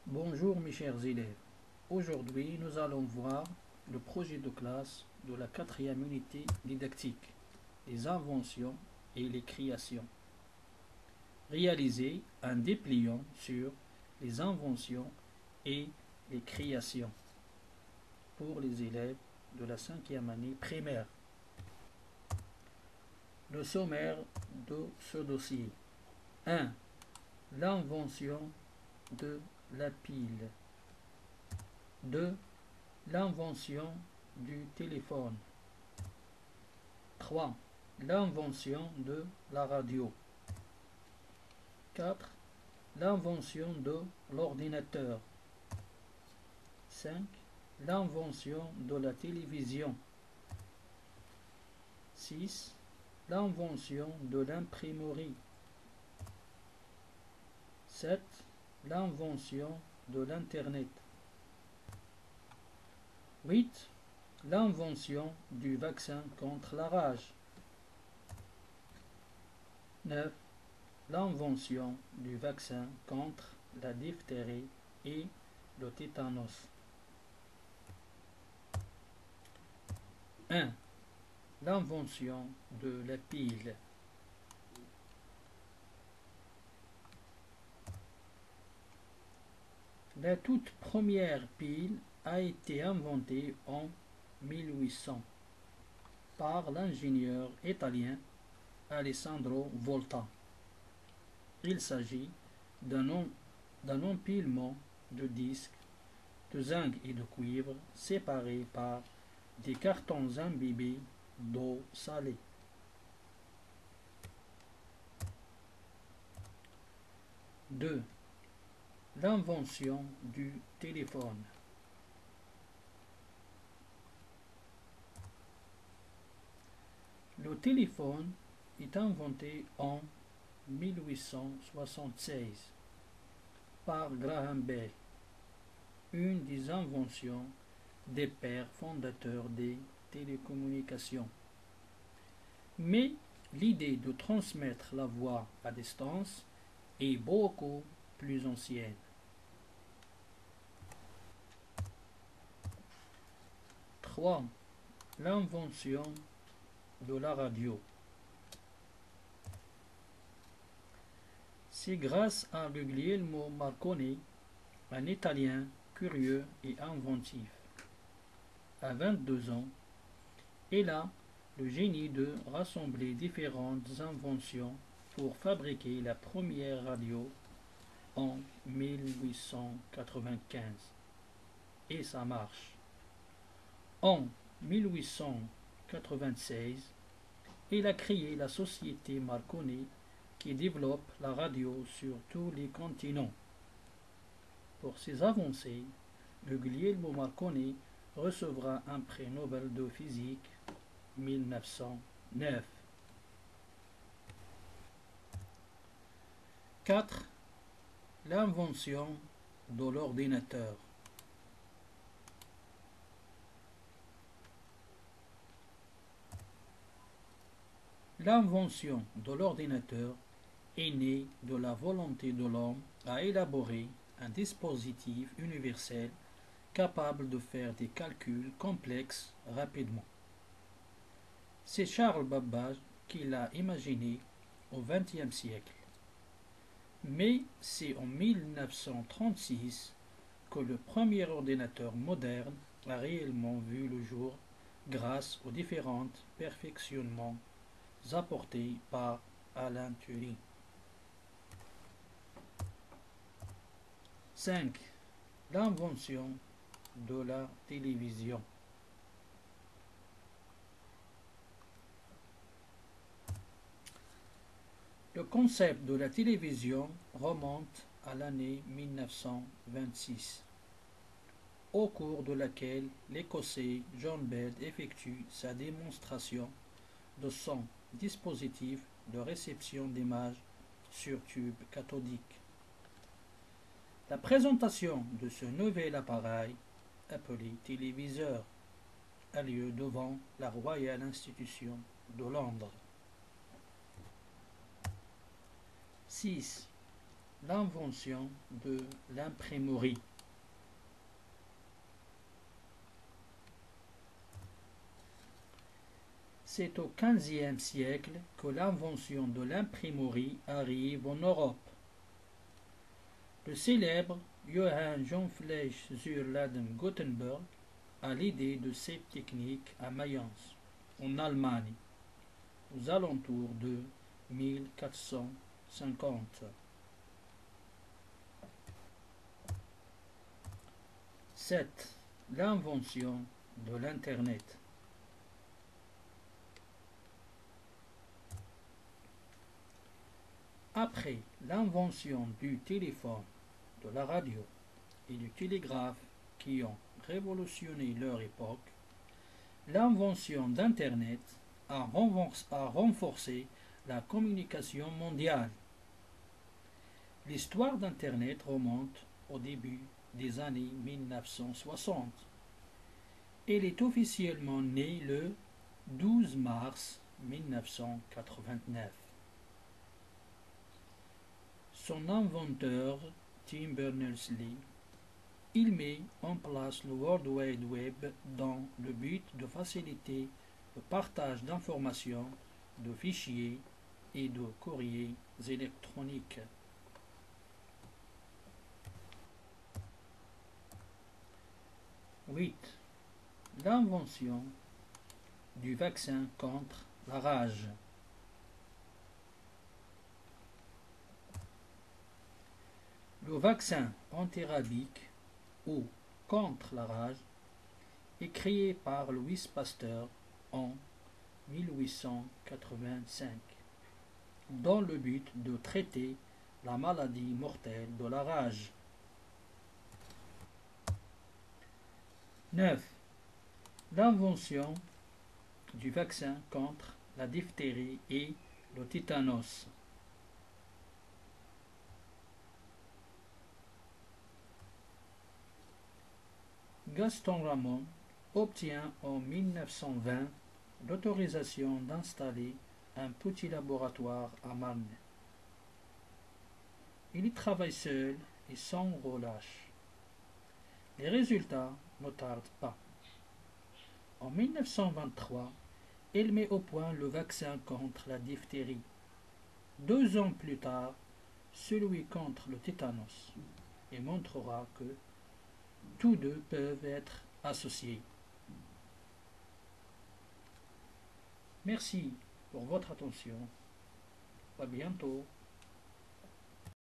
Bonjour mes chers élèves. Aujourd'hui, nous allons voir le projet de classe de la quatrième unité didactique, les inventions et les créations. Réaliser un dépliant sur les inventions et les créations pour les élèves de la cinquième année primaire. Le sommaire de ce dossier. 1. L'invention de la pile. 2. L'invention du téléphone. 3. L'invention de la radio. 4. L'invention de l'ordinateur. 5. L'invention de la télévision. 6. L'invention de l'imprimerie. 7. L'invention de l'Internet. 8. L'invention du vaccin contre la rage. 9. L'invention du vaccin contre la diphtérie et le tétanos. 1. L'invention de la pile. La toute première pile a été inventée en 1800 par l'ingénieur italien Alessandro Volta. Il s'agit d'un empilement de disques de zinc et de cuivre séparés par des cartons imbibés d'eau salée. 2. L'invention du téléphone. Le téléphone est inventé en 1876 par Graham Bell, une des inventions des pères fondateurs des télécommunications. Mais l'idée de transmettre la voix à distance est beaucoup plus ancienne. 3. L'invention de la radio. C'est grâce à Guglielmo Marconi, un Italien curieux et inventif. À 22 ans, il a le génie de rassembler différentes inventions pour fabriquer la première radio en 1895. Et ça marche. En 1896, il a créé la société Marconi qui développe la radio sur tous les continents. Pour ses avancées, Guglielmo Marconi recevra un prix Nobel de physique 1909. 4. L'invention de l'ordinateur. L'invention de l'ordinateur est née de la volonté de l'homme à élaborer un dispositif universel capable de faire des calculs complexes rapidement. C'est Charles Babbage qui l'a imaginé au XXe siècle. Mais c'est en 1936 que le premier ordinateur moderne a réellement vu le jour grâce aux différents perfectionnements apportés par Alan Turing. 5. L'invention de la télévision. Le concept de la télévision remonte à l'année 1926, au cours de laquelle l'Écossais John Bell effectue sa démonstration de son dispositif de réception d'images sur tube cathodique. La présentation de ce nouvel appareil, appelé téléviseur, a lieu devant la Royal Institution de Londres. 6. l'invention de l'imprimerie. C'est au XVe siècle que l'invention de l'imprimerie arrive en Europe. Le célèbre Johann Jean-Felix zur Leyden Gutenberg a l'idée de cette technique à Mayence, en Allemagne, aux alentours de 1450. 7. L'invention de l'Internet. Après l'invention du téléphone, de la radio et du télégraphe qui ont révolutionné leur époque, l'invention d'Internet a renforcé la communication mondiale. L'histoire d'Internet remonte au début des années 1960. Elle est officiellement née le 12 mars 1989. Son inventeur, Tim Berners-Lee, il met en place le World Wide Web dans le but de faciliter le partage d'informations, de fichiers et de courriers électroniques. 8. L'invention du vaccin contre la rage. Le vaccin antirabique ou contre la rage est créé par Louis Pasteur en 1885 dans le but de traiter la maladie mortelle de la rage. 9. L'invention du vaccin contre la diphtérie et le tétanos. Gaston Ramon obtient en 1920 l'autorisation d'installer un petit laboratoire à Marne. Il y travaille seul et sans relâche. Les résultats ne tardent pas. En 1923, il met au point le vaccin contre la diphtérie. 2 ans plus tard, celui contre le tétanos, et montrera que tous deux peuvent être associés. Merci pour votre attention. À bientôt.